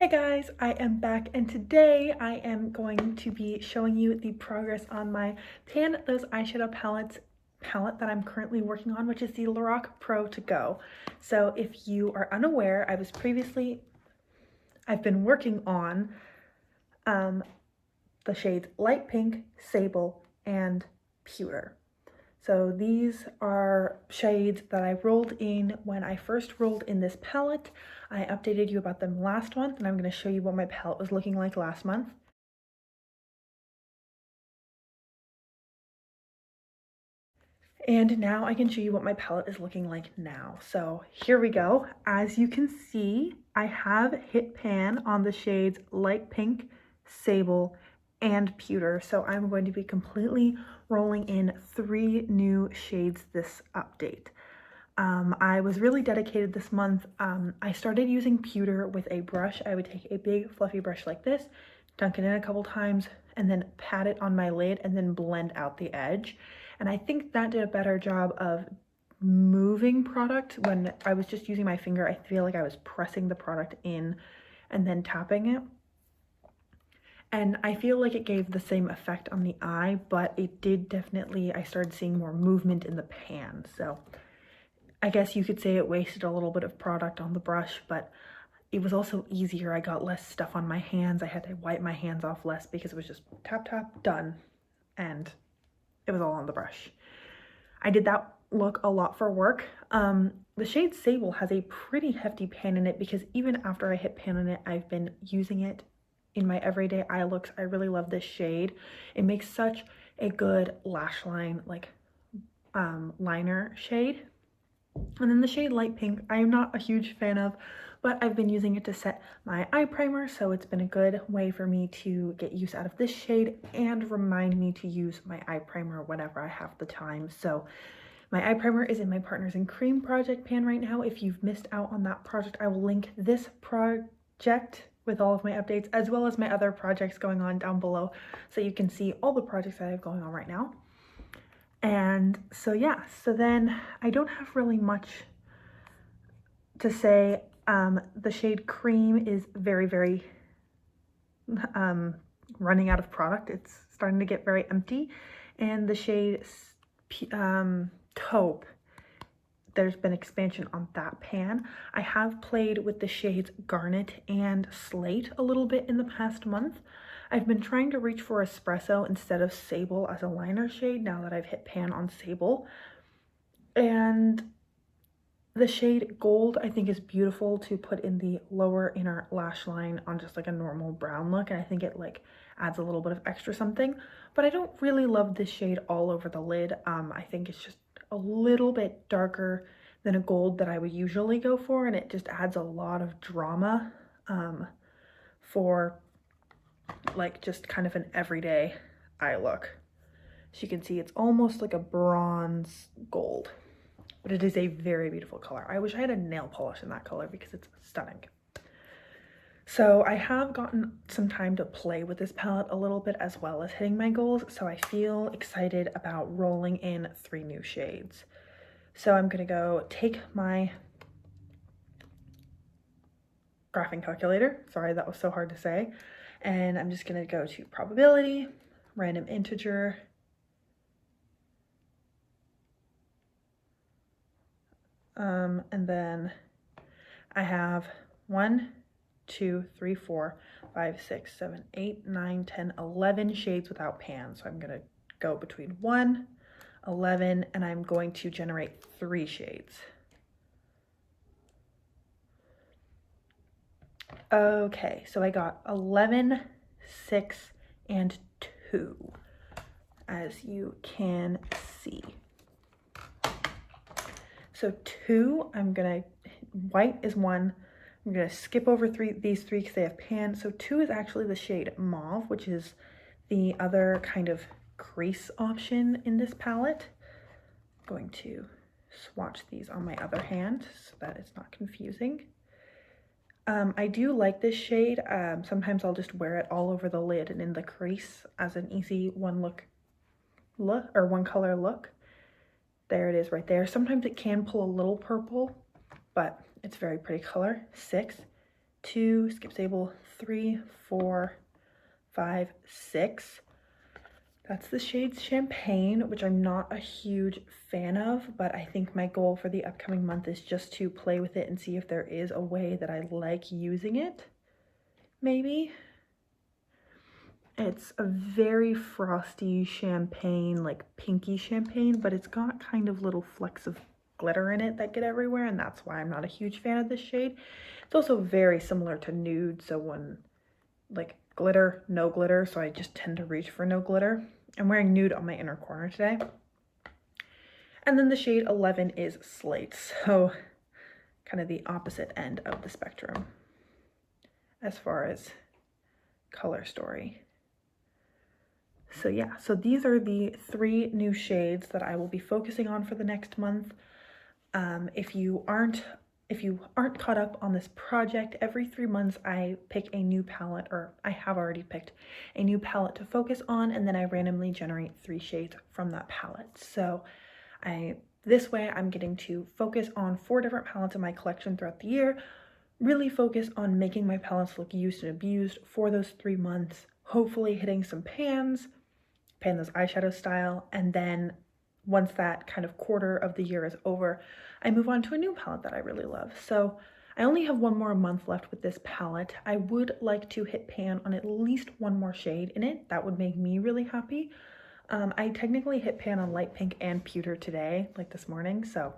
Hey guys, I am back and today I am going to be showing you the progress on my Pan Those Eyeshadow palette that I'm currently working on, which is the Lorac Pro To Go. So if you are unaware, I've been working on the shades Light Pink, Sable, and Pewter. So these are shades that I rolled in when I first rolled in this palette. I updated you about them last month, and I'm going to show you what my palette was looking like last month. And now I can show you what my palette is looking like now. So here we go. As you can see, I have hit pan on the shades Light Pink, Sable, and Pewter. So I'm going to be completely rolling in 3 new shades this update. I was really dedicated this month. I started using Pewter with a brush. I would take a big fluffy brush like this, dunk it in a couple times, and then pat it on my lid and then blend out the edge. And I think that did a better job of moving product. When I was just using my finger, I feel like I was pressing the product in and then tapping it. And I feel like it gave the same effect on the eye, but it did definitely, I started seeing more movement in the pan. So I guess you could say it wasted a little bit of product on the brush, but it was also easier. I got less stuff on my hands. I had to wipe my hands off less because it was just tap, tap, done. And it was all on the brush. I did that look a lot for work. The shade Sable has a pretty hefty pan in it because even after I hit pan on it, I've been using it in my everyday eye looks. I really love this shade. It makes such a good lash line, like liner shade. And then the shade Light Pink, I am not a huge fan of, but I've been using it to set my eye primer, so it's been a good way for me to get use out of this shade and remind me to use my eye primer whenever I have the time. So my eye primer is in my Partners in Cream project pan right now. If you've missed out on that project, I will link this project with all of my updates as well as my other projects going on down below so you can see all the projects that I have going on right now. And so yeah, so then I don't have really much to say. The shade Cream is very running out of product. It's starting to get very empty. And the shade Taupe, there's been expansion on that pan. I have played with the shades Garnet and Slate a little bit in the past month. I've been trying to reach for Espresso instead of Sable as a liner shade now that I've hit pan on Sable. And the shade Gold I think is beautiful to put in the lower inner lash line on just like a normal brown look, and I think it like adds a little bit of extra something. But I don't really love this shade all over the lid. I think it's just a little bit darker than a gold that I would usually go for, and it just adds a lot of drama for like just kind of an everyday eye look. As you can see, it's almost like a bronze gold, but it is a very beautiful color. I wish I had a nail polish in that color because it's stunning. So I have gotten some time to play with this palette a little bit as well as hitting my goals, so I feel excited about rolling in 3 new shades. So I'm gonna go take my graphing calculator, sorry that was so hard to say, and I'm just gonna go to probability, random integer, and then I have 1, 2, 3, 4, 5, 6, 7, 8, 9, 10, 11 shades without pan. So I'm gonna go between 1, 11, and I'm going to generate 3 shades. Okay, so I got 11, 6, and 2, as you can see. So 2, white is 1. I'm gonna skip over these 3 because they have pan. So 2 is actually the shade Mauve, which is the other kind of crease option in this palette. I'm going to swatch these on my other hand so that it's not confusing. I do like this shade. Sometimes I'll just wear it all over the lid and in the crease as an easy one color look. There it is right there. Sometimes it can pull a little purple, but it's a very pretty color. 6, 2, skip sable, 3, 4, 5, 6. That's the shade Champagne, which I'm not a huge fan of, but I think my goal for the upcoming month is just to play with it and see if there is a way that I like using it, maybe. It's a very frosty champagne, like pinky champagne, but it's got kind of little flecks of glitter in it that get everywhere, and that's why I'm not a huge fan of this shade. It's also very similar to nude, so when like glitter, no glitter, so I just tend to reach for no glitter. I'm wearing nude on my inner corner today. And then the shade 11 is Slate, so kind of the opposite end of the spectrum as far as color story. So yeah, so these are the 3 new shades that I will be focusing on for the next month. If you aren't caught up on this project, every 3 months I pick a new palette, or I have already picked a new palette to focus on, and then I randomly generate 3 shades from that palette. So this way I'm getting to focus on 4 different palettes in my collection throughout the year, really focus on making my palettes look used and abused for those 3 months, hopefully hitting some pan those eyeshadow style, and then once that kind of quarter of the year is over, I move on to a new palette that I really love. So I only have 1 more month left with this palette. I would like to hit pan on at least 1 more shade in it. That would make me really happy. I technically hit pan on light pink and pewter today, like this morning, so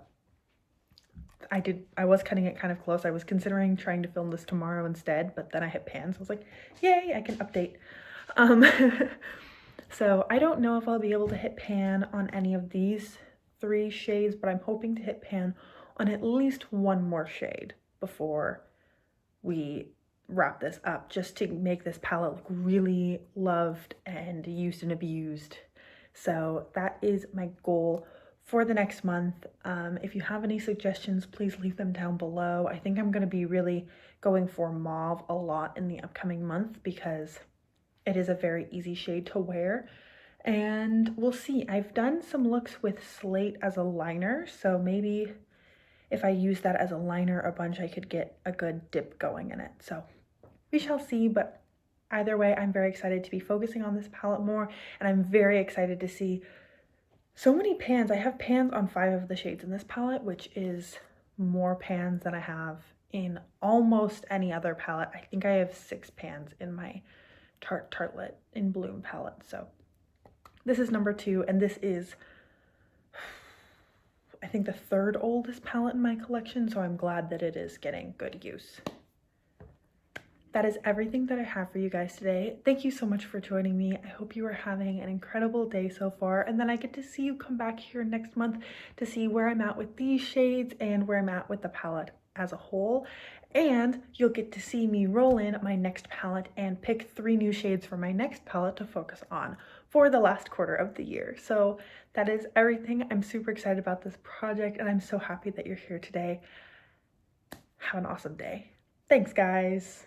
I was cutting it kind of close. I was considering trying to film this tomorrow instead, but then I hit pan, so I was like, yay, I can update. So I don't know if I'll be able to hit pan on any of these 3 shades, but I'm hoping to hit pan on at least 1 more shade before we wrap this up, just to make this palette look really loved and used and abused. So that is my goal for the next month. If you have any suggestions, please leave them down below. I think I'm going to be really going for mauve a lot in the upcoming month because it is a very easy shade to wear, and we'll see. I've done some looks with Slate as a liner, so maybe if I use that as a liner a bunch, I could get a good dip going in it. So we shall see, but either way, I'm very excited to be focusing on this palette more, and I'm very excited to see so many pans. I have pans on 5 of the shades in this palette, which is more pans than I have in almost any other palette. I think I have 6 pans in my Tartlet in Bloom palette. So this is number 2, and this is, I think, the 3rd oldest palette in my collection, so I'm glad that it is getting good use. That is everything that I have for you guys today. Thank you so much for joining me. I hope you are having an incredible day so far, and then I get to see you come back here next month to see where I'm at with these shades and where I'm at with the palette as a whole. And you'll get to see me roll in my next palette and pick 3 new shades for my next palette to focus on for the last quarter of the year. So that is everything. I'm super excited about this project, and I'm so happy that you're here today. Have an awesome day. Thanks, guys.